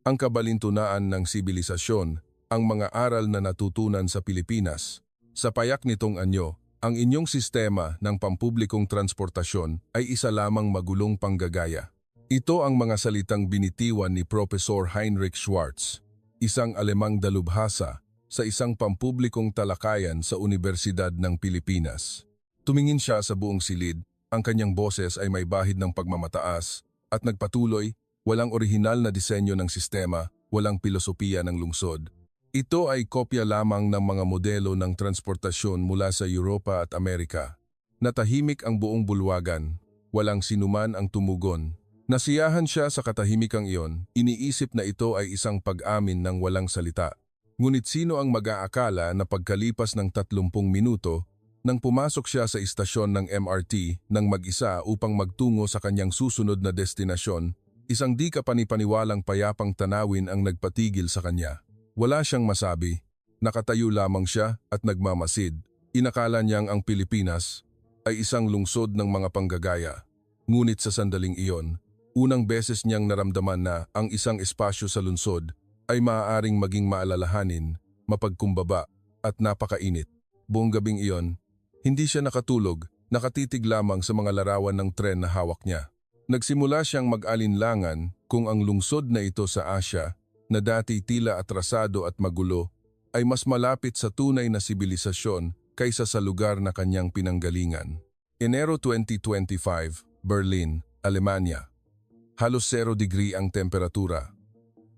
ang kabalintunaan ng sibilisasyon, ang mga aral na natutunan sa Pilipinas. Sa payak nitong anyo, ang inyong sistema ng pampublikong transportasyon ay isa lamang magulong panggagaya. Ito ang mga salitang binitiwan ni Professor Heinrich Schwarz, isang Alemang dalubhasa, sa isang pampublikong talakayan sa Universidad ng Pilipinas. Tumingin siya sa buong silid, ang kanyang boses ay may bahid ng pagmamataas, at nagpatuloy, walang orihinal na disenyo ng sistema, walang pilosopiya ng lungsod. Ito ay kopya lamang ng mga modelo ng transportasyon mula sa Europa at Amerika. Natahimik ang buong bulwagan, walang sinuman ang tumugon. Nasiyahan siya sa katahimikang iyon, iniisip na ito ay isang pag-amin ng walang salita. Ngunit sino ang mag-aakala na pagkalipas ng 30 minuto, nang pumasok siya sa istasyon ng MRT nang mag-isa upang magtungo sa kanyang susunod na destinasyon, isang di kapanipaniwalang payapang tanawin ang nagpatigil sa kanya. Wala siyang masabi, nakatayo lamang siya at nagmamasid. Inakala niyang ang Pilipinas ay isang lungsod ng mga panggagaya. Ngunit sa sandaling iyon, unang beses niyang naramdaman na ang isang espasyo sa lungsod ay maaaring maging maalalahanin, mapagkumbaba at napakainit. Buong gabing iyon, hindi siya nakatulog, nakatitig lamang sa mga larawan ng tren na hawak niya. Nagsimula siyang mag-alinlangan kung ang lungsod na ito sa Asya, na dati tila atrasado at magulo, ay mas malapit sa tunay na sibilisasyon kaysa sa lugar na kanyang pinanggalingan. Enero 2025, Berlin, Alemanya. Halos 0 degree ang temperatura.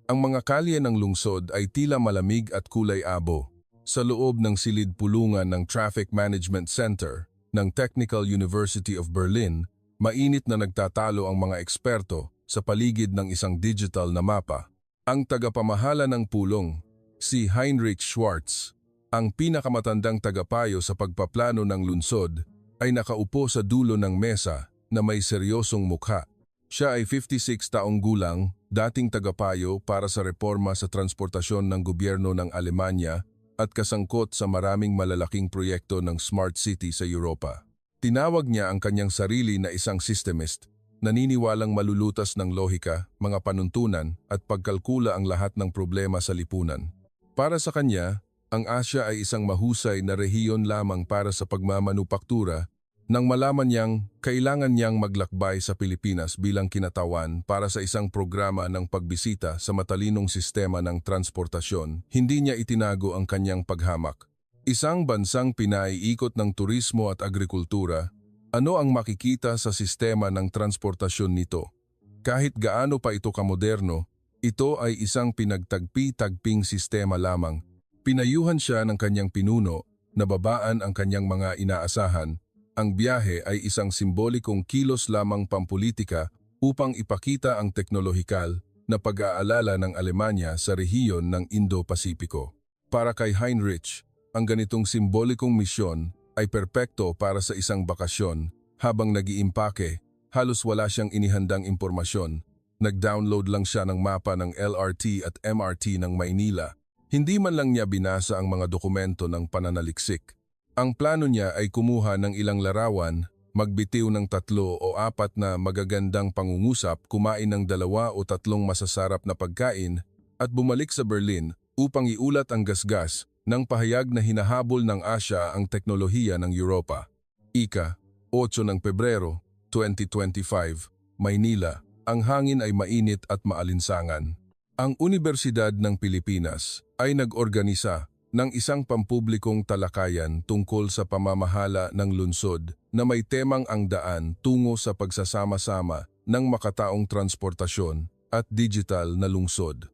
Ang mga kalye ng lungsod ay tila malamig at kulay abo. Sa loob ng silid pulungan ng Traffic Management Center ng Technical University of Berlin, mainit na nagtatalo ang mga eksperto sa paligid ng isang digital na mapa. Ang tagapamahala ng pulong, si Heinrich Schwarz, ang pinakamatandang tagapayo sa pagpaplano ng lungsod, ay nakaupo sa dulo ng mesa na may seryosong mukha. Siya ay 56 taong gulang, dating tagapayo para sa reforma sa transportasyon ng gobyerno ng Alemanya at kasangkot sa maraming malalaking proyekto ng Smart City sa Europa. Tinawag niya ang kanyang sarili na isang systemist, naniniwalang malulutas ng lohika, mga panuntunan at pagkalkula ang lahat ng problema sa lipunan. Para sa kanya, ang Asya ay isang mahusay na rehiyon lamang para sa pagmamanupaktura. Nang malaman niyang kailangan niyang maglakbay sa Pilipinas bilang kinatawan para sa isang programa ng pagbisita sa matalinong sistema ng transportasyon, hindi niya itinago ang kanyang paghamak. Isang bansang pinaiikot ng turismo at agrikultura, ano ang makikita sa sistema ng transportasyon nito? Kahit gaano pa ito kamoderno, ito ay isang pinagtagpi-tagping sistema lamang. Pinayuhan siya ng kanyang pinuno, nababaan ang kanyang mga inaasahan. Ang biyahe ay isang simbolikong kilos lamang pampulitika upang ipakita ang teknolohikal na pag-aalala ng Alemanya sa rehiyon ng Indo-Pasipiko. Para kay Heinrich, ang ganitong simbolikong misyon ay perpekto para sa isang bakasyon. Habang nag-iimpake, halos wala siyang inihandang impormasyon. Nag-download lang siya ng mapa ng LRT at MRT ng Maynila. Hindi man lang niya binasa ang mga dokumento ng pananaliksik. Ang plano niya ay kumuha ng ilang larawan, magbitiw ng 3 o 4 na magagandang pangungusap, kumain ng 2 o 3 masasarap na pagkain, at bumalik sa Berlin upang iulat ang gasgas ng pahayag na hinahabol ng Asya ang teknolohiya ng Europa. Ika, 8 ng Pebrero, 2025, Maynila. Ang hangin ay mainit at maalinsangan. Ang Universidad ng Pilipinas ay nag-organisa ng isang pampublikong talakayan tungkol sa pamamahala ng lungsod na may temang ang daan tungo sa pagsasama-sama ng makataong transportasyon at digital na lungsod.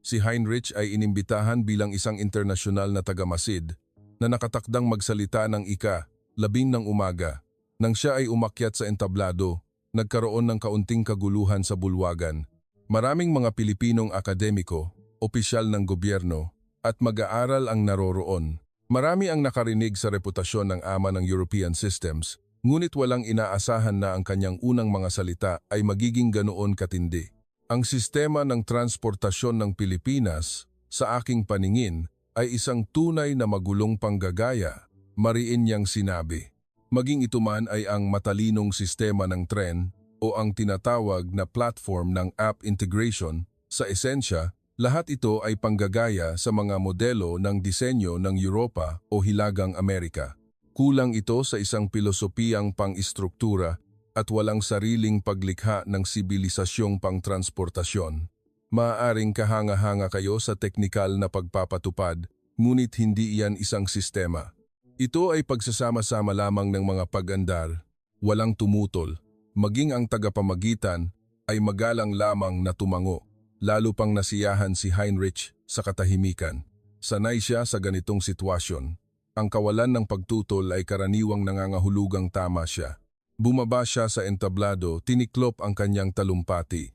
Si Heinrich ay inimbitahan bilang isang internasyonal na tagamasid na nakatakdang magsalita ng ika-10 ng umaga. Nang siya ay umakyat sa entablado, nagkaroon ng kaunting kaguluhan sa bulwagan. Maraming mga Pilipinong akademiko, opisyal ng gobyerno, at mag-aaral ang naroroon. Marami ang nakarinig sa reputasyon ng ama ng European Systems, ngunit walang inaasahan na ang kanyang unang mga salita ay magiging ganoon katindi. Ang sistema ng transportasyon ng Pilipinas, sa aking paningin, ay isang tunay na magulong panggagaya, mariin niyang sinabi. Maging ito man ay ang matalinong sistema ng tren o ang tinatawag na platform ng app integration, sa esensya, Lahat ito ay panggagaya sa mga modelo ng disenyo ng Europa o Hilagang Amerika. Kulang ito sa isang pilosopiyang pang-istruktura at walang sariling paglikha ng sibilisasyong pang-transportasyon. Maaaring kahanga-hanga kayo sa teknikal na pagpapatupad, ngunit hindi iyan isang sistema. Ito ay pagsasama-sama lamang ng mga pag-andar, walang tumutol, maging ang tagapamagitan ay magalang lamang na tumango. Lalo pang nasiyahan si Heinrich sa katahimikan. Sanay siya sa ganitong sitwasyon. Ang kawalan ng pagtutol ay karaniwang nangangahulugang tama siya. Bumaba siya sa entablado, tiniklop ang kanyang talumpati.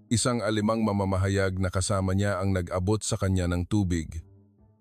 Isang alimang mamamahayag na kasama niya ang nag-abot sa kanya ng tubig.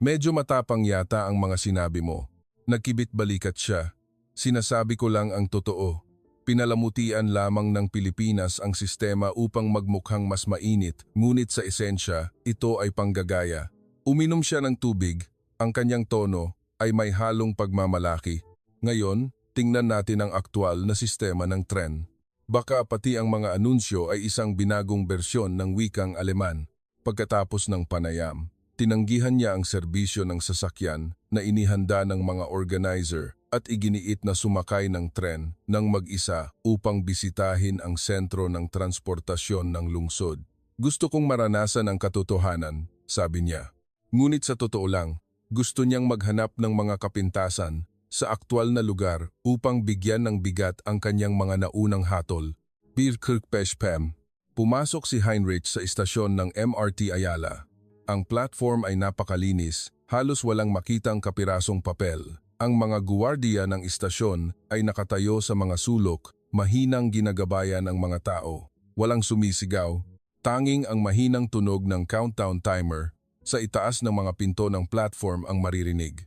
Medyo matapang yata ang mga sinabi mo. Nagkibit-balikat siya. Sinasabi ko lang ang totoo. Pinalamutian lamang ng Pilipinas ang sistema upang magmukhang mas mainit, ngunit sa esensya, ito ay panggagaya. Uminom siya ng tubig, ang kanyang tono ay may halong pagmamalaki. Ngayon, tingnan natin ang aktwal na sistema ng tren. Baka pati ang mga anunsyo ay isang binagong bersyon ng wikang Aleman. Pagkatapos ng panayam, tinanggihan niya ang serbisyo ng sasakyan na inihanda ng mga organizer at iginiit na sumakay ng tren ng mag-isa upang bisitahin ang sentro ng transportasyon ng lungsod. Gusto kong maranasan ang katotohanan, sabi niya. Ngunit sa totoo lang, gusto niyang maghanap ng mga kapintasan sa aktwal na lugar upang bigyan ng bigat ang kanyang mga naunang hatol. Birkirkpeshpem. Pumasok si Heinrich sa istasyon ng MRT Ayala. Ang platform ay napakalinis, halos walang makitang kapirasong papel. Ang mga guwardiya ng istasyon ay nakatayo sa mga sulok, mahinang ginagabayan ang mga tao. Walang sumisigaw, tanging ang mahinang tunog ng countdown timer sa itaas ng mga pinto ng platform ang maririnig.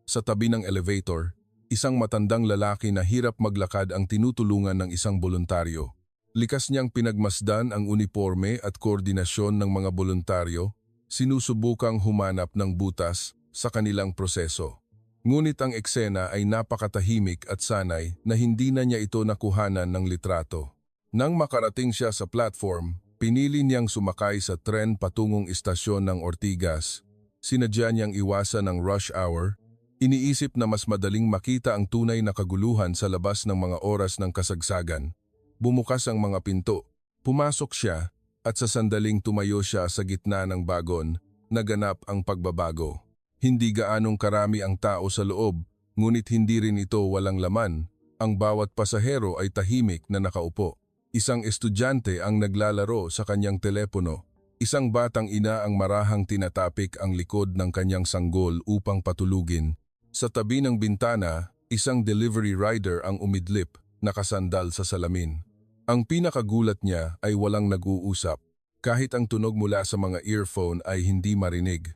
Sa tabi ng elevator, isang matandang lalaki na hirap maglakad ang tinutulungan ng isang boluntaryo. Likas niyang pinagmasdan ang uniforme at koordinasyon ng mga boluntaryo, sinusubukang humanap ng butas sa kanilang proseso. Ngunit ang eksena ay napakatahimik at sanay na hindi na niya ito nakuhanan ng litrato. Nang makarating siya sa platform, pinili niyang sumakay sa tren patungong istasyon ng Ortigas. Sinadya niyang iwasan ang rush hour. Iniisip na mas madaling makita ang tunay na kaguluhan sa labas ng mga oras ng kasagsagan. Bumukas ang mga pinto. Pumasok siya at sa sandaling tumayo siya sa gitna ng bagon, naganap ang pagbabago. Hindi gaanong karami ang tao sa loob, ngunit hindi rin ito walang laman. Ang bawat pasahero ay tahimik na nakaupo. Isang estudyante ang naglalaro sa kanyang telepono. Isang batang ina ang marahang tinatapik ang likod ng kanyang sanggol upang patulugin. Sa tabi ng bintana, isang delivery rider ang umidlip, nakasandal sa salamin. Ang pinakagulat niya ay walang nag-uusap. Kahit ang tunog mula sa mga earphone ay hindi marinig.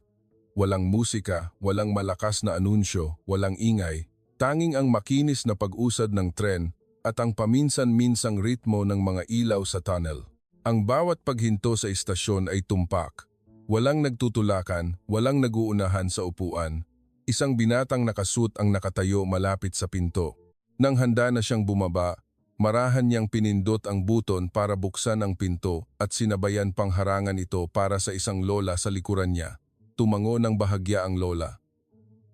Walang musika, walang malakas na anunsyo, walang ingay. Tanging ang makinis na pag-usad ng tren at ang paminsan-minsang ritmo ng mga ilaw sa tunnel. Ang bawat paghinto sa istasyon ay tumpak. Walang nagtutulakan, walang naguunahan sa upuan. Isang binatang nakasuot ang nakatayo malapit sa pinto. Nang handa na siyang bumaba, marahan niyang pinindot ang buton para buksan ang pinto at sinabayan pang harangan ito para sa isang lola sa likuran niya. Tumango ng bahagya ang lola.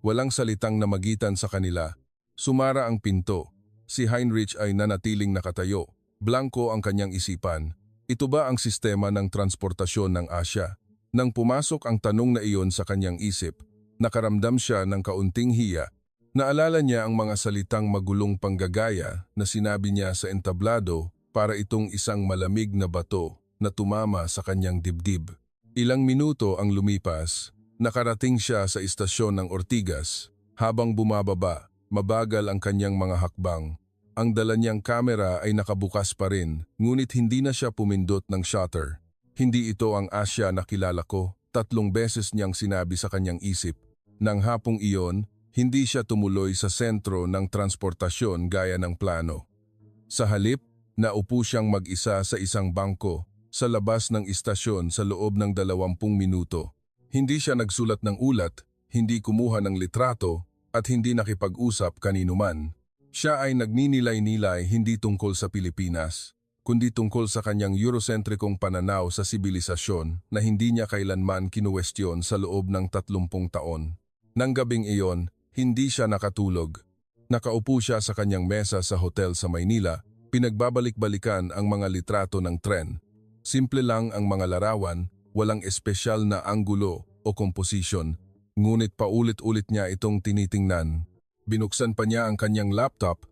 Walang salitang namagitan sa kanila. Sumara ang pinto. Si Heinrich ay nanatiling nakatayo. Blanko ang kanyang isipan. Ito ba ang sistema ng transportasyon ng Asya? Nang pumasok ang tanong na iyon sa kanyang isip, nakaramdam siya ng kaunting hiya. Naalala niya ang mga salitang magulong panggagaya na sinabi niya sa entablado para itong isang malamig na bato na tumama sa kanyang dibdib. Ilang minuto ang lumipas, nakarating siya sa istasyon ng Ortigas. Habang bumababa, mabagal ang kanyang mga hakbang. Ang dala niyang kamera ay nakabukas pa rin, ngunit hindi na siya pumindot ng shutter. Hindi ito ang Asya na kilala ko, 3 beses niyang sinabi sa kanyang isip. Nang hapong iyon, hindi siya tumuloy sa sentro ng transportasyon gaya ng plano. Sa halip, naupo siyang mag-isa sa isang bangko sa labas ng istasyon sa loob ng 20 minuto. Hindi siya nagsulat ng ulat, hindi kumuha ng litrato, at hindi nakipag-usap kanino man. Siya ay nagninilay-nilay hindi tungkol sa Pilipinas. kundi tungkol sa kanyang Eurocentricong pananaw sa sibilisasyon na hindi niya kailanman kinuwestiyon sa loob ng 30 taon. Nang gabing iyon, hindi siya nakatulog. Nakaupo siya sa kanyang mesa sa hotel sa Maynila, pinagbabalik-balikan ang mga litrato ng tren. Simple lang ang mga larawan, walang espesyal na anggulo o komposisyon, ngunit paulit-ulit niya itong tinitingnan. Binuksan pa niya ang kanyang laptop,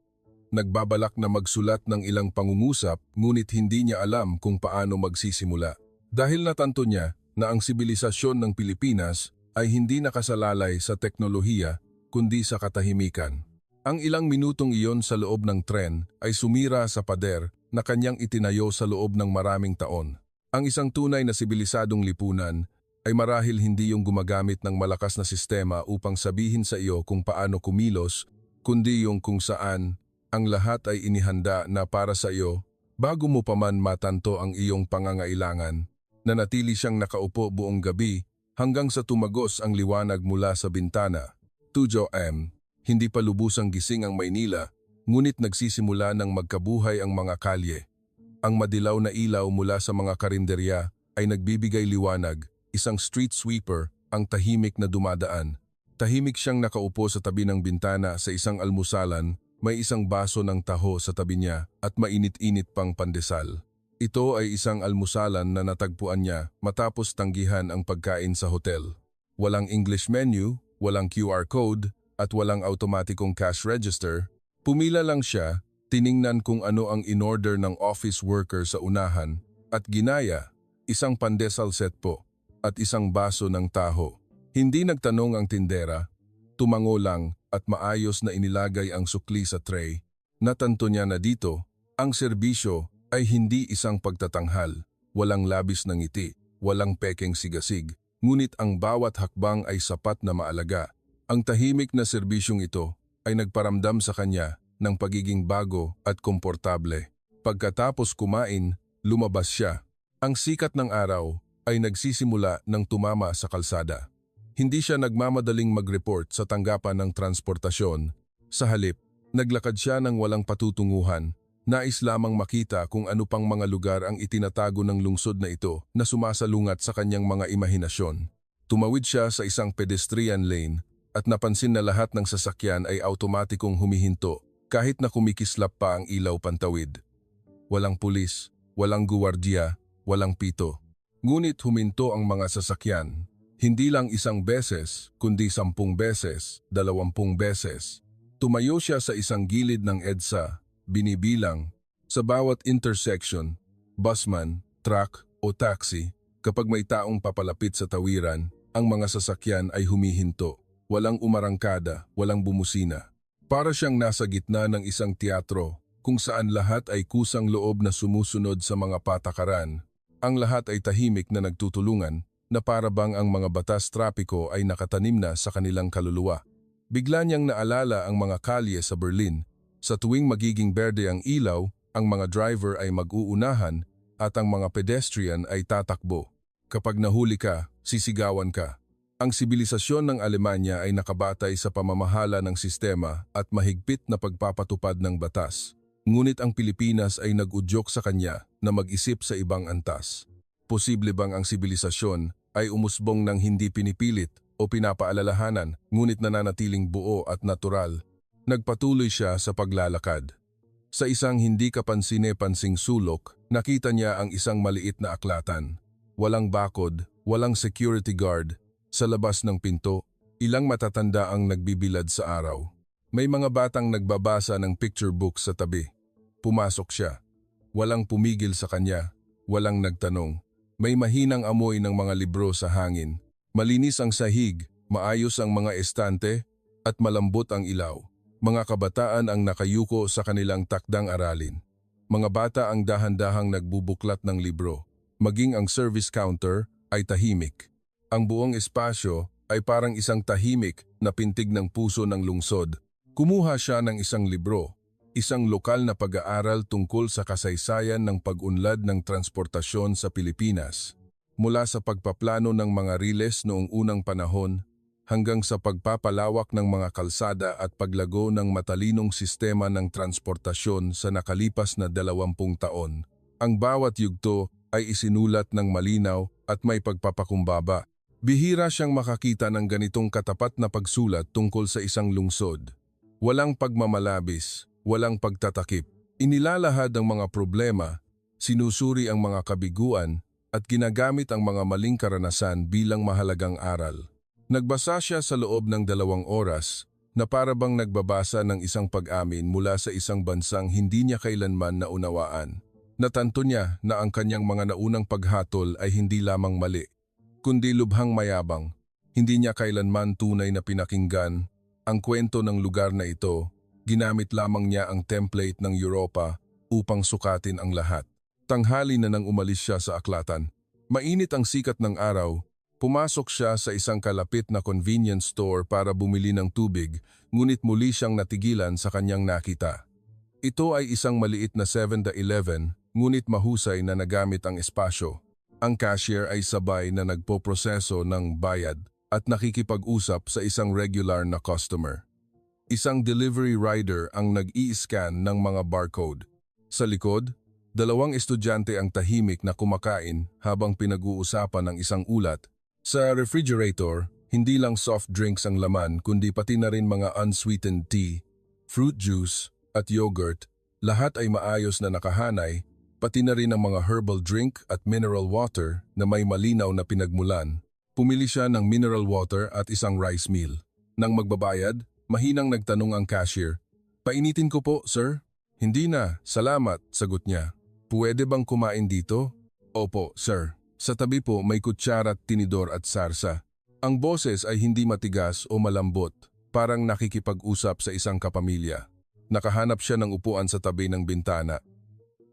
nagbabalak na magsulat ng ilang pangungusap, ngunit hindi niya alam kung paano magsisimula. Dahil natanto niya na ang sibilisasyon ng Pilipinas ay hindi nakasalalay sa teknolohiya kundi sa katahimikan. Ang ilang minutong iyon sa loob ng tren ay sumira sa pader na kanyang itinayo sa loob ng maraming taon. Ang isang tunay na sibilisadong lipunan ay marahil hindi yung gumagamit ng malakas na sistema upang sabihin sa iyo kung paano kumilos, kundi yung kung saan ang lahat ay inihanda na para sa iyo bago mo pa man matanto ang iyong pangangailangan. Nanatili siyang nakaupo buong gabi hanggang sa tumagos ang liwanag mula sa bintana. 2 AM, hindi pa lubusang gising ang Maynila, ngunit nagsisimula ng magkabuhay ang mga kalye. Ang madilaw na ilaw mula sa mga karinderya ay nagbibigay liwanag, isang street sweeper ang tahimik na dumadaan. Tahimik siyang nakaupo sa tabi ng bintana sa isang almusalan. May isang baso ng taho sa tabi niya at mainit-init pang pandesal. Ito ay isang almusalan na natagpuan niya matapos tanggihan ang pagkain sa hotel. Walang English menu, walang QR code, at walang automatikong cash register. Pumila lang siya, tiningnan kung ano ang in-order ng office worker sa unahan, at ginaya, isang pandesal set po, at isang baso ng taho. Hindi nagtanong ang tindera, tumango lang, at maayos na inilagay ang sukli sa tray. Natanto niya na dito, ang serbisyo ay hindi isang pagtatanghal, walang labis ng ngiti, walang pekeng sigasig, ngunit ang bawat hakbang ay sapat na maalaga. Ang tahimik na serbisyong ito ay nagparamdam sa kanya ng pagiging bago at komportable. Pagkatapos kumain, lumabas siya. Ang sikat ng araw ay nagsisimula ng tumama sa kalsada. Hindi siya nagmamadaling mag-report sa tanggapan ng transportasyon. Sa halip, naglakad siya ng walang patutunguhan, nais lamang makita kung ano pang mga lugar ang itinatago ng lungsod na ito na sumasalungat sa kanyang mga imahinasyon. Tumawid siya sa isang pedestrian lane at napansin na lahat ng sasakyan ay automatikong humihinto kahit na kumikislap pa ang ilaw pantawid. Walang pulis, walang guwardiya, walang pito. Ngunit huminto ang mga sasakyan. Hindi lang isang beses, kundi 10 beses, 20 beses. Tumayo siya sa isang gilid ng EDSA, binibilang. Sa bawat intersection, busman, truck o taxi, kapag may taong papalapit sa tawiran, ang mga sasakyan ay humihinto. Walang umarangkada, walang bumusina. Para siyang nasa gitna ng isang teatro, kung saan lahat ay kusang loob na sumusunod sa mga patakaran. Ang lahat ay tahimik na nagtutulungan, na para bang ang mga batas trapiko ay nakatanim na sa kanilang kaluluwa. Bigla niyang naalala ang mga kalye sa Berlin. Sa tuwing magiging berde ang ilaw, ang mga driver ay mag-uunahan at ang mga pedestrian ay tatakbo. Kapag nahuli ka, sisigawan ka. Ang sibilisasyon ng Alemanya ay nakabatay sa pamamahala ng sistema at mahigpit na pagpapatupad ng batas. Ngunit ang Pilipinas ay nag-udyok sa kanya na mag-isip sa ibang antas. Posible bang ang sibilisasyon ay umusbong ng hindi pinipilit o pinapaalalahanan, ngunit nananatiling buo at natural? Nagpatuloy siya sa paglalakad. Sa isang hindi kapansine-pansing sulok, nakita niya ang isang maliit na aklatan. Walang bakod, walang security guard. Sa labas ng pinto, ilang matatanda ang nagbibilad sa araw. May mga batang nagbabasa ng picture book sa tabi. Pumasok siya. Walang pumigil sa kanya, walang nagtanong. May mahinang amoy ng mga libro sa hangin. Malinis ang sahig, maayos ang mga estante, at malambot ang ilaw. Mga kabataan ang nakayuko sa kanilang takdang aralin. Mga bata ang dahan-dahang nagbubuklat ng libro. Maging ang service counter ay tahimik. Ang buong espasyo ay parang isang tahimik na pintig ng puso ng lungsod. Kumuha siya ng isang libro, isang lokal na pag-aaral tungkol sa kasaysayan ng pag-unlad ng transportasyon sa Pilipinas. Mula sa pagpaplano ng mga riles noong unang panahon, hanggang sa pagpapalawak ng mga kalsada at paglago ng matalinong sistema ng transportasyon sa nakalipas na 20 taon. Ang bawat yugto ay isinulat ng malinaw at may pagpapakumbaba. Bihira siyang makakita ng ganitong katapat na pagsulat tungkol sa isang lungsod. Walang pagmamalabis, walang pagtatakip. Inilalahad ang mga problema, sinusuri ang mga kabiguan, at ginagamit ang mga maling karanasan bilang mahalagang aral. Nagbasa siya sa loob ng 2 oras na para bang nagbabasa ng isang pag-amin mula sa isang bansang hindi niya kailanman naunawaan. Natanto niya na ang kanyang mga naunang paghatol ay hindi lamang mali, kundi lubhang mayabang. Hindi niya kailanman tunay na pinakinggan ang kwento ng lugar na ito. Ginamit lamang niya ang template ng Europa upang sukatin ang lahat. Tanghali na nang umalis siya sa aklatan. Mainit ang sikat ng araw. Pumasok siya sa isang kalapit na convenience store para bumili ng tubig, ngunit muli siyang natigilan sa kanyang nakita. Ito ay isang maliit na 7-Eleven, ngunit mahusay na nagamit ang espasyo. Ang cashier ay sabay na nagpoproseso ng bayad at nakikipag-usap sa isang regular na customer. Isang delivery rider ang nag-i-scan ng mga barcode. Sa likod, 2 estudyante ang tahimik na kumakain habang pinag-uusapan ng isang ulat. Sa refrigerator, hindi lang soft drinks ang laman kundi pati na rin mga unsweetened tea, fruit juice at yogurt. Lahat ay maayos na nakahanay, pati na rin ang mga herbal drink at mineral water na may malinaw na pinagmulan. Pumili siya ng mineral water at isang rice meal. Nang magbabayad, mahinang nagtanong ang cashier. "Painitin ko po, sir?" "Hindi na, salamat," sagot niya. "Pwede bang kumain dito?" "Opo, sir. Sa tabi po may kutsara, tinidor at sarsa." Ang boses ay hindi matigas o malambot, parang nakikipag-usap sa isang kapamilya. Nakahanap siya ng upuan sa tabi ng bintana.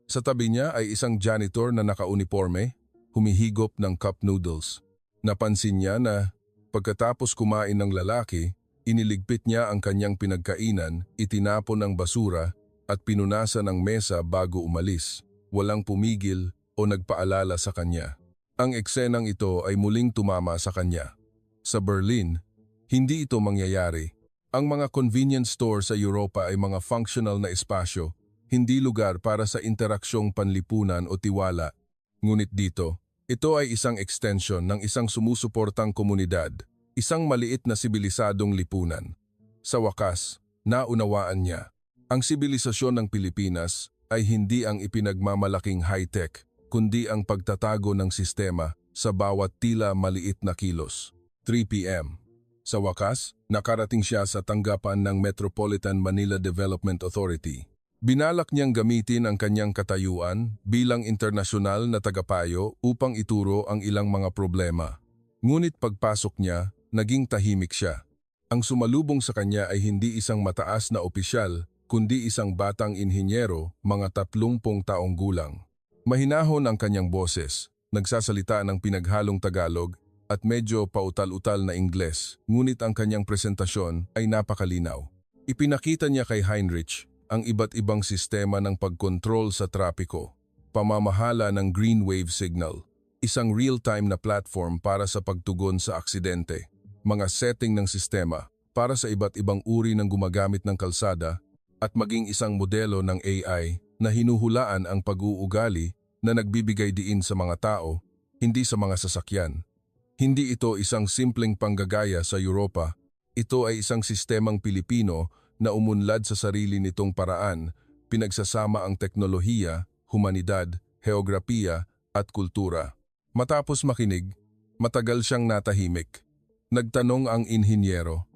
Sa tabi niya ay isang janitor na nakauniporme, humihigop ng cup noodles. Napansin niya na pagkatapos kumain ng lalaki, iniligpit niya ang kanyang pinagkainan, itinapon ang basura at pinunasan ang mesa bago umalis. Walang pumigil o nagpaalala sa kanya. Ang eksenang ito ay muling tumama sa kanya. Sa Berlin, hindi ito mangyayari. Ang mga convenience store sa Europa ay mga functional na espasyo, hindi lugar para sa interaksyong panlipunan o tiwala. Ngunit dito, ito ay isang extension ng isang sumusuportang komunidad, isang maliit na sibilisadong lipunan. Sa wakas, naunawaan niya. Ang sibilisasyon ng Pilipinas ay hindi ang ipinagmamalaking high-tech, kundi ang pagtatago ng sistema sa bawat tila maliit na kilos. 3 p.m. Sa wakas, nakarating siya sa tanggapan ng Metropolitan Manila Development Authority. Binalak niyang gamitin ang kanyang katayuan bilang internasyonal na tagapayo upang ituro ang ilang mga problema. Ngunit pagpasok niya, naging tahimik siya. Ang sumalubong sa kanya ay hindi isang mataas na opisyal, kundi isang batang inhinyero, mga 30 taong gulang. Mahinahon ang kanyang boses, nagsasalita ng pinaghalong Tagalog at medyo pautal-utal na Ingles, ngunit ang kanyang presentasyon ay napakalinaw. Ipinakita niya kay Heinrich ang iba't ibang sistema ng pagkontrol sa trapiko, pamamahala ng green wave signal, isang real-time na platform para sa pagtugon sa aksidente, mga setting ng sistema para sa iba't ibang uri ng gumagamit ng kalsada, at maging isang modelo ng AI na hinuhulaan ang pag-uugali na nagbibigay diin sa mga tao, hindi sa mga sasakyan. Hindi ito isang simpleng panggagaya sa Europa, ito ay isang sistemang Pilipino na umunlad sa sarili nitong paraan, pinagsasama ang teknolohiya, humanidad, heograpiya at kultura. Matapos makinig, matagal siyang natahimik. Nagtanong ang inhinyero,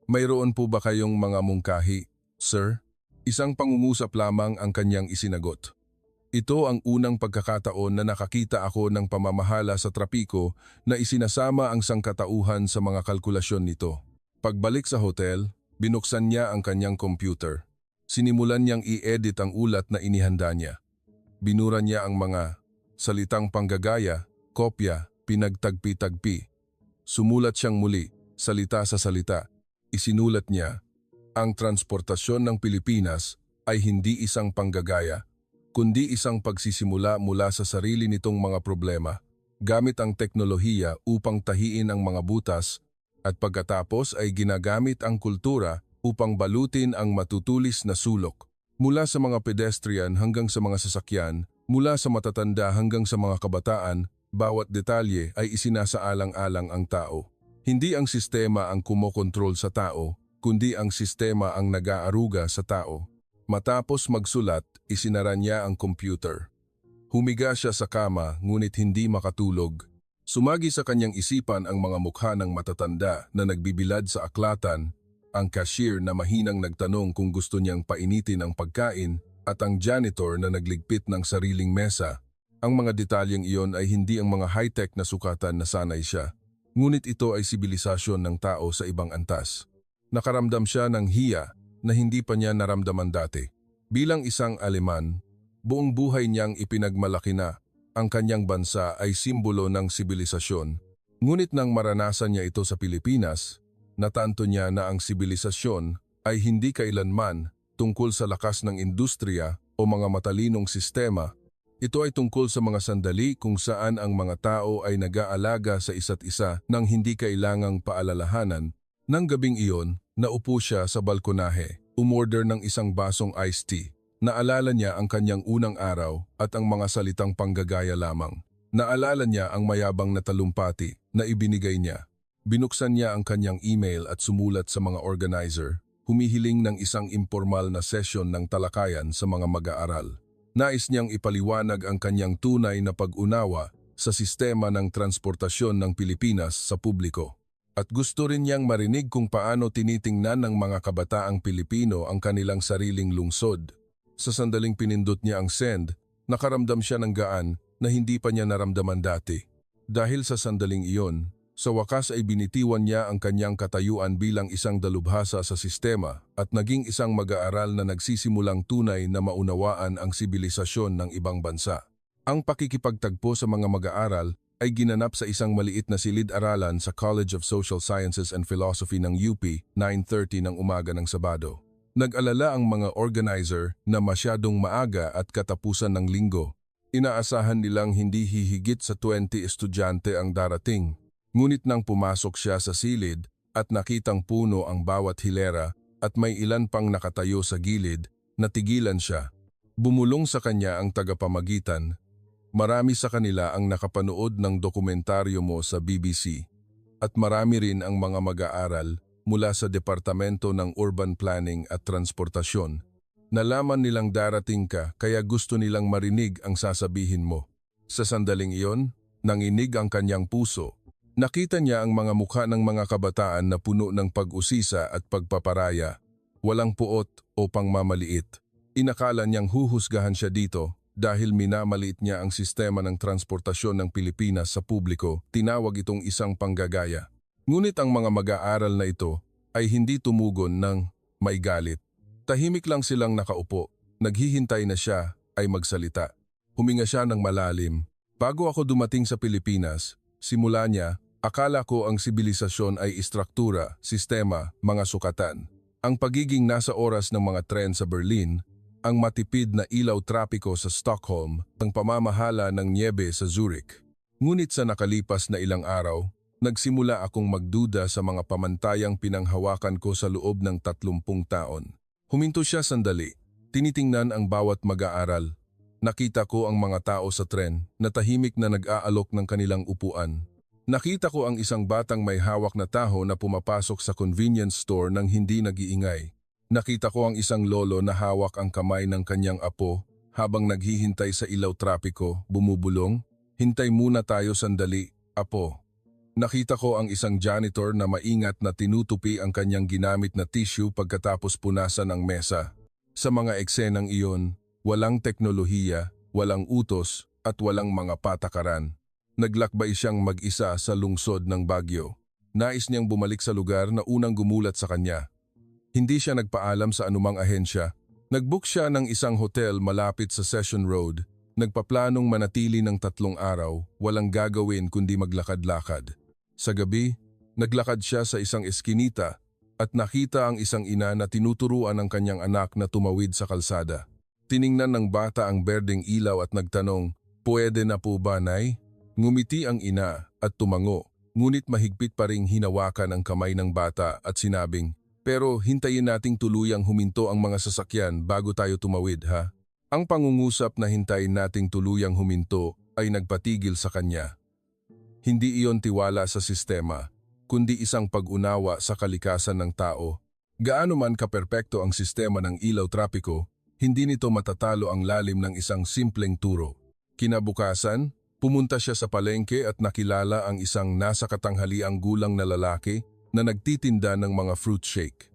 "Mayroon po ba kayong mga mungkahi, sir?" Isang pangungusap lamang ang kanyang isinagot. "Ito ang unang pagkakataon na nakakita ako ng pamamahala sa trapiko na isinasama ang sangkatauhan sa mga kalkulasyon nito." Pagbalik sa hotel, binuksan niya ang kanyang computer. Sinimulan niyang i-edit ang ulat na inihanda niya. Binura niya ang mga salitang panggagaya, kopya, pinagtagpi-tagpi. Sumulat siyang muli, salita sa salita. Isinulat niya, ang transportasyon ng Pilipinas ay hindi isang panggagaya, kundi isang pagsisimula mula sa sarili nitong mga problema, gamit ang teknolohiya upang tahiin ang mga butas, at pagkatapos ay ginagamit ang kultura upang balutin ang matutulis na sulok. Mula sa mga pedestrian hanggang sa mga sasakyan, Mula sa matatanda hanggang sa mga kabataan, bawat detalye ay isinasaalang-alang ang tao. Hindi ang sistema ang kumokontrol sa tao, kundi ang sistema ang nag-aaruga sa tao. Matapos magsulat, isinara niya ang computer. Humiga siya sa kama ngunit hindi makatulog. Sumagi sa kanyang isipan ang mga mukha ng matatanda na nagbibilad sa aklatan, ang cashier na mahinang nagtanong kung gusto niyang painitin ang pagkain, at ang janitor na nagligpit ng sariling mesa. Ang mga detalyeng iyon ay hindi ang mga high-tech na sukatan na sanay siya. Ngunit ito ay sibilisasyon ng tao sa ibang antas. Nakaramdam siya ng hiya na hindi pa niya naramdaman dati. Bilang isang Aleman, buong buhay niyang ipinagmalaki na ang kanyang bansa ay simbolo ng sibilisasyon. Ngunit nang maranasan niya ito sa Pilipinas, natanto niya na ang sibilisasyon ay hindi kailanman tungkol sa lakas ng industriya o mga matalinong sistema. Ito ay tungkol sa mga sandali kung saan ang mga tao ay nag-aalaga sa isa't isa nang hindi kailangang paalalahanan. Nang gabing iyon, naupo siya sa balkonahe, umorder ng isang basong iced tea. Naalala niya ang kanyang unang araw at ang mga salitang panggagaya lamang. Naalala niya ang mayabang na talumpati na ibinigay niya. Binuksan niya ang kanyang email at sumulat sa mga organizer, humihiling ng isang impormal na sesyon ng talakayan sa mga mag-aaral. Nais niyang ipaliwanag ang kanyang tunay na pag-unawa sa sistema ng transportasyon ng Pilipinas sa publiko. At gusto rin niyang marinig kung paano tinitingnan ng mga kabataang Pilipino ang kanilang sariling lungsod. Sa sandaling pinindot niya ang send, nakaramdam siya ng gaan na hindi pa niya naramdaman dati. Dahil sa sandaling iyon, sa wakas ay binitiwan niya ang kanyang katayuan bilang isang dalubhasa sa sistema at naging isang mag-aaral na nagsisimulang tunay na maunawaan ang sibilisasyon ng ibang bansa. Ang pakikipagtagpo sa mga mag-aaral ay ginanap sa isang maliit na silid-aralan sa College of Social Sciences and Philosophy ng UP, 9:30 ng umaga ng Sabado. Nag-alala ang mga organizer na masyadong maaga at katapusan ng linggo. Inaasahan nilang hindi hihigit sa 20 estudyante ang darating. Ngunit nang pumasok siya sa silid at nakitang puno ang bawat hilera at may ilan pang nakatayo sa gilid, natigilan siya. Bumulong sa kanya ang tagapamagitan. Marami sa kanila ang nakapanood ng dokumentaryo mo sa BBC. At marami rin ang mga mag-aaral mula sa Departamento ng Urban Planning at Transportasyon. Nalaman nilang darating ka kaya gusto nilang marinig ang sasabihin mo. Sa sandaling iyon, nanginig ang kanyang puso. Nakita niya ang mga mukha ng mga kabataan na puno ng pag-usisa at pagpaparaya, walang puot o pangmamaliit. Inakala niyang huhusgahan siya dito dahil minamaliit niya ang sistema ng transportasyon ng Pilipinas sa publiko, tinawag itong isang panggagaya. Ngunit ang mga mag-aaral na ito ay hindi tumugon ng may galit. Tahimik lang silang nakaupo, naghihintay na siya ay magsalita. Huminga siya ng malalim. Bago ako dumating sa Pilipinas, simula niya, akala ko ang sibilisasyon ay istruktura, sistema, mga sukatan. Ang pagiging nasa oras ng mga tren sa Berlin, ang matipid na ilaw trapiko sa Stockholm, ang pamamahala ng nyebe sa Zurich. Ngunit sa nakalipas na ilang araw, nagsimula akong magduda sa mga pamantayang pinanghawakan ko sa loob ng 30 taon. Huminto siya sandali, tinitingnan ang bawat mag-aaral. Nakita ko ang mga tao sa tren na tahimik na nag-aalok ng kanilang upuan. Nakita ko ang isang batang may hawak na taho na pumapasok sa convenience store nang hindi nag-iingay. Nakita ko ang isang lolo na hawak ang kamay ng kanyang apo habang naghihintay sa ilaw trapiko, bumubulong. Hintay muna tayo sandali, apo. Nakita ko ang isang janitor na maingat na tinutupi ang kanyang ginamit na tissue pagkatapos punasan ang mesa. Sa mga eksenang iyon, walang teknolohiya, walang utos at walang mga patakaran. Naglakbay siyang mag-isa sa lungsod ng Baguio. Nais niyang bumalik sa lugar na unang gumulat sa kanya. Hindi siya nagpaalam sa anumang ahensya. Nag-book siya ng isang hotel malapit sa Session Road. Nagpaplanong manatili ng 3 araw, walang gagawin kundi maglakad-lakad. Sa gabi, naglakad siya sa isang eskinita at nakita ang isang ina na tinuturuan ang kanyang anak na tumawid sa kalsada. Tiningnan ng bata ang berdeng ilaw at nagtanong, "Pwede na po ba, Nay?" Ngumiti ang ina at tumango, ngunit mahigpit pa ring hinawakan ang kamay ng bata at sinabing, "Pero hintayin nating tuluyang huminto ang mga sasakyan bago tayo tumawid, ha?" Ang pangungusap na hintayin nating tuluyang huminto ay nagpatigil sa kanya. Hindi iyon tiwala sa sistema, kundi isang pag-unawa sa kalikasan ng tao. Gaano man kaperpekto ang sistema ng ilaw trapiko, hindi nito matatalo ang lalim ng isang simpleng turo. Kinabukasan, pumunta siya sa palengke at nakilala ang isang nasa katanghaliang gulang na lalaki na nagtitinda ng mga fruit shake.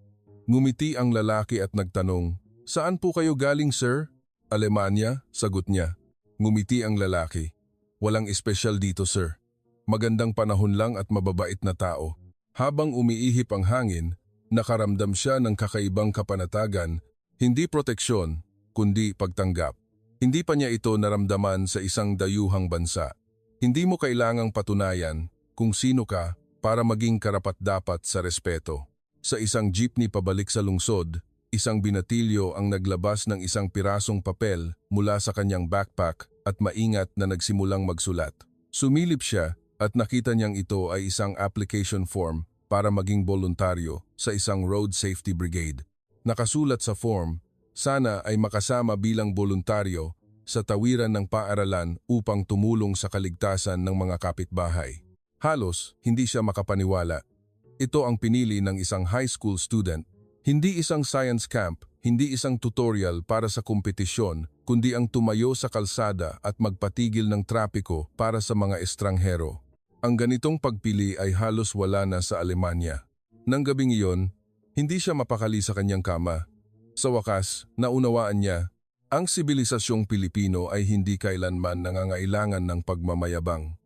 Ngumiti ang lalaki at nagtanong, "Saan po kayo galing, sir?" "Alemanya," sagot niya. Ngumiti ang lalaki. "Walang espesyal dito, sir. Magandang panahon lang at mababait na tao." Habang umiihip ang hangin, nakaramdam siya ng kakaibang kapanatagan, hindi proteksyon, kundi pagtanggap. Hindi pa niya ito naramdaman sa isang dayuhang bansa. Hindi mo kailangang patunayan kung sino ka para maging karapat-dapat sa respeto. Sa isang jeepney pabalik sa lungsod, isang binatilyo ang naglabas ng isang pirasong papel mula sa kanyang backpack at maingat na nagsimulang magsulat. Sumilip siya at nakita niyang ito ay isang application form para maging voluntaryo sa isang road safety brigade. Nakasulat sa form, sana ay makasama bilang voluntaryo sa tawiran ng paaralan upang tumulong sa kaligtasan ng mga kapitbahay. Halos hindi siya makapaniwala. Ito ang pinili ng isang high school student. Hindi isang science camp, hindi isang tutorial para sa kompetisyon, kundi ang tumayo sa kalsada at magpatigil ng trapiko para sa mga estranghero. Ang ganitong pagpili ay halos wala na sa Alemanya. Nang gabing iyon, hindi siya mapakali sa kanyang kama. Sa wakas, naunawaan niya, ang sibilisasyong Pilipino ay hindi kailanman nangangailangan ng pagmamayabang.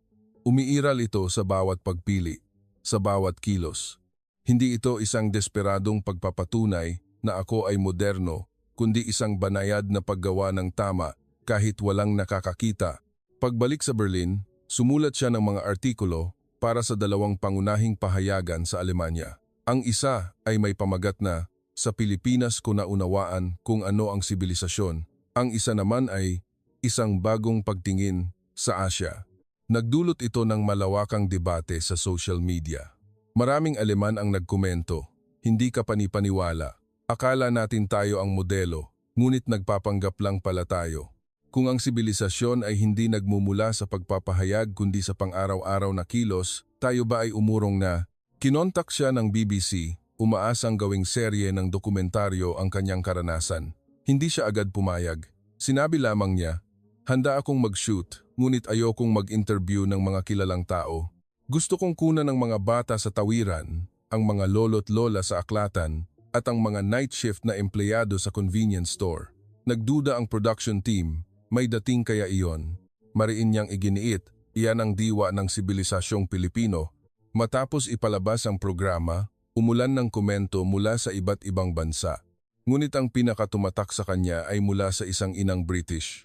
Umiiral ito sa bawat pagpili, sa bawat kilos. Hindi ito isang desperadong pagpapatunay na ako ay moderno, kundi isang banayad na paggawa ng tama kahit walang nakakakita. Pagbalik sa Berlin, sumulat siya ng mga artikulo para sa dalawang pangunahing pahayagan sa Alemanya. Ang isa ay may pamagat na, "Sa Pilipinas ko naunawaan kung ano ang sibilisasyon." Ang isa naman ay, "Isang bagong pagtingin sa Asya." Nagdulot ito ng malawakang debate sa social media. Maraming Aleman ang nagkomento, "Hindi ka panipaniwala. Akala natin tayo ang modelo, ngunit nagpapanggap lang pala tayo." Kung ang sibilisasyon ay hindi nagmumula sa pagpapahayag kundi sa pang-araw-araw na kilos, tayo ba ay umurong na? Kinontak siya ng BBC, umaasang gawing serye ng dokumentaryo ang kanyang karanasan. Hindi siya agad pumayag. Sinabi lamang niya, "Handa akong mag-shoot, ngunit ayokong mag-interview ng mga kilalang tao. Gusto kong kunan ng mga bata sa tawiran, ang mga lolo't lola sa aklatan, at ang mga night shift na empleyado sa convenience store." Nagduda ang production team, may dating kaya iyon. Mariin niyang iginiit, iyan ang diwa ng sibilisasyong Pilipino. Matapos ipalabas ang programa, umulan ng komento mula sa iba't ibang bansa. Ngunit ang pinakatumatak sa kanya ay mula sa isang inang British.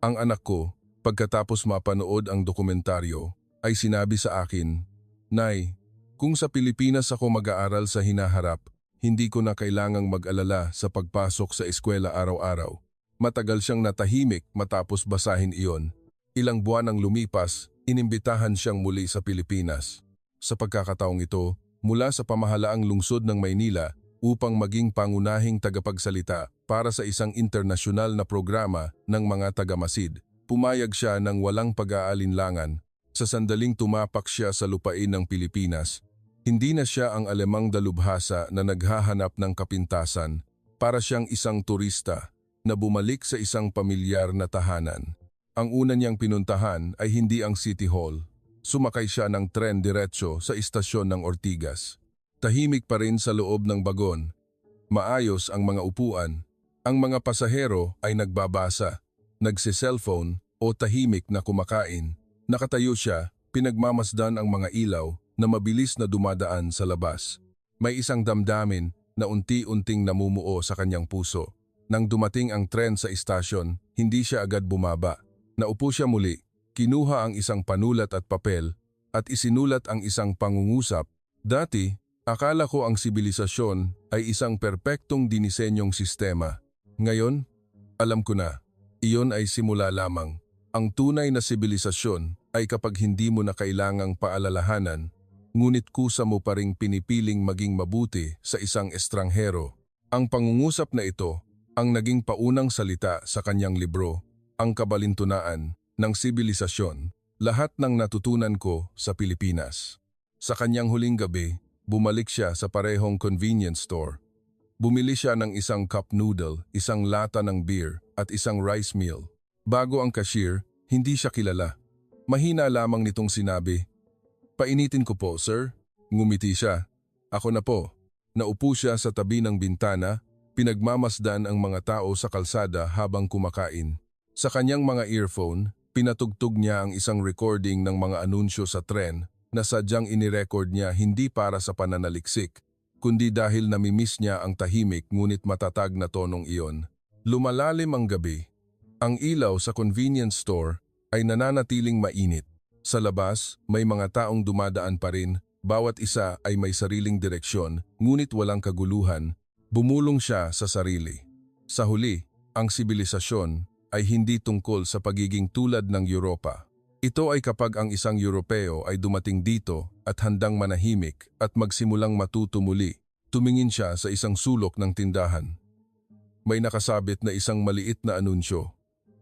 "Ang anak ko, pagkatapos mapanood ang dokumentaryo, ay sinabi sa akin, 'Nay, kung sa Pilipinas ako mag-aaral sa hinaharap, hindi ko na kailangang mag-alala sa pagpasok sa eskwela araw-araw.'" Matagal siyang natahimik matapos basahin iyon. Ilang buwan ang lumipas, inimbitahan siyang muli sa Pilipinas. Sa pagkakataong ito, mula sa pamahalaang lungsod ng Maynila upang maging pangunahing tagapagsalita para sa isang internasyonal na programa ng mga taga-Masid. Pumayag siya ng walang pag-aalinlangan. Sa sandaling tumapak siya sa lupain ng Pilipinas, hindi na siya ang Alemang dalubhasa na naghahanap ng kapintasan. Para siyang isang turista na bumalik sa isang pamilyar na tahanan. Ang una niyang pinuntahan ay hindi ang City Hall. Sumakay siya ng tren diretso sa istasyon ng Ortigas. Tahimik pa rin sa loob ng bagon. Maayos ang mga upuan. Ang mga pasahero ay nagbabasa, nagse-cellphone o tahimik na kumakain. Nakatayo siya, pinagmamasdan ang mga ilaw na mabilis na dumadaan sa labas. May isang damdamin na unti-unting namumuo sa kanyang puso. Nang dumating ang tren sa istasyon, hindi siya agad bumaba. Naupo siya muli, kinuha ang isang panulat at papel, at isinulat ang isang pangungusap. Dati, akala ko ang sibilisasyon ay isang perpektong dinisenyong sistema. Ngayon, alam ko na, iyon ay simula lamang. Ang tunay na sibilisasyon ay kapag hindi mo na kailangang paalalahanan, ngunit kusa mo pa ring pinipiling maging mabuti sa isang estranghero. Ang pangungusap na ito, ang naging paunang salita sa kanyang libro, Ang Kabalintunaan ng Sibilisasyon, lahat ng natutunan ko sa Pilipinas. Sa kanyang huling gabi, bumalik siya sa parehong convenience store. Bumili siya ng isang cup noodle, isang lata ng beer at isang rice meal. Bago ang cashier, hindi siya kilala. Mahina lamang nitong sinabi, "Painitin ko po, sir." Ngumiti siya. "Ako na po." Naupo siya sa tabi ng bintana, pinagmamasdan ang mga tao sa kalsada habang kumakain. Sa kanyang mga earphone, pinatugtog niya ang isang recording ng mga anunsyo sa tren na sadyang inirecord niya hindi para sa pananaliksik, kundi dahil namimiss niya ang tahimik ngunit matatag na tonong iyon. Lumalalim ang gabi. Ang ilaw sa convenience store ay nananatiling mainit. Sa labas, may mga taong dumadaan pa rin, bawat isa ay may sariling direksyon, ngunit walang kaguluhan. Bumulong siya sa sarili. Sa huli, ang sibilisasyon ay hindi tungkol sa pagiging tulad ng Europa. Ito ay kapag ang isang Europeo ay dumating dito at handang manahimik at magsimulang matuto muli. Tumingin siya sa isang sulok ng tindahan. May nakasabit na isang maliit na anunsyo.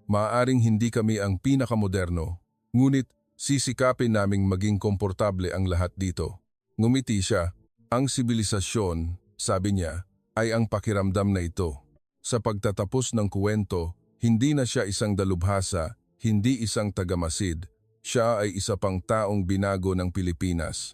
"Maaaring hindi kami ang pinakamoderno, ngunit sisikapin naming maging komportable ang lahat dito." Ngumiti siya. Ang sibilisasyon, sabi niya, ay ang pakiramdam na ito. Sa pagtatapos ng kuwento, hindi na siya isang dalubhasa, hindi isang tagamasid. Siya ay isa pang taong binago ng Pilipinas.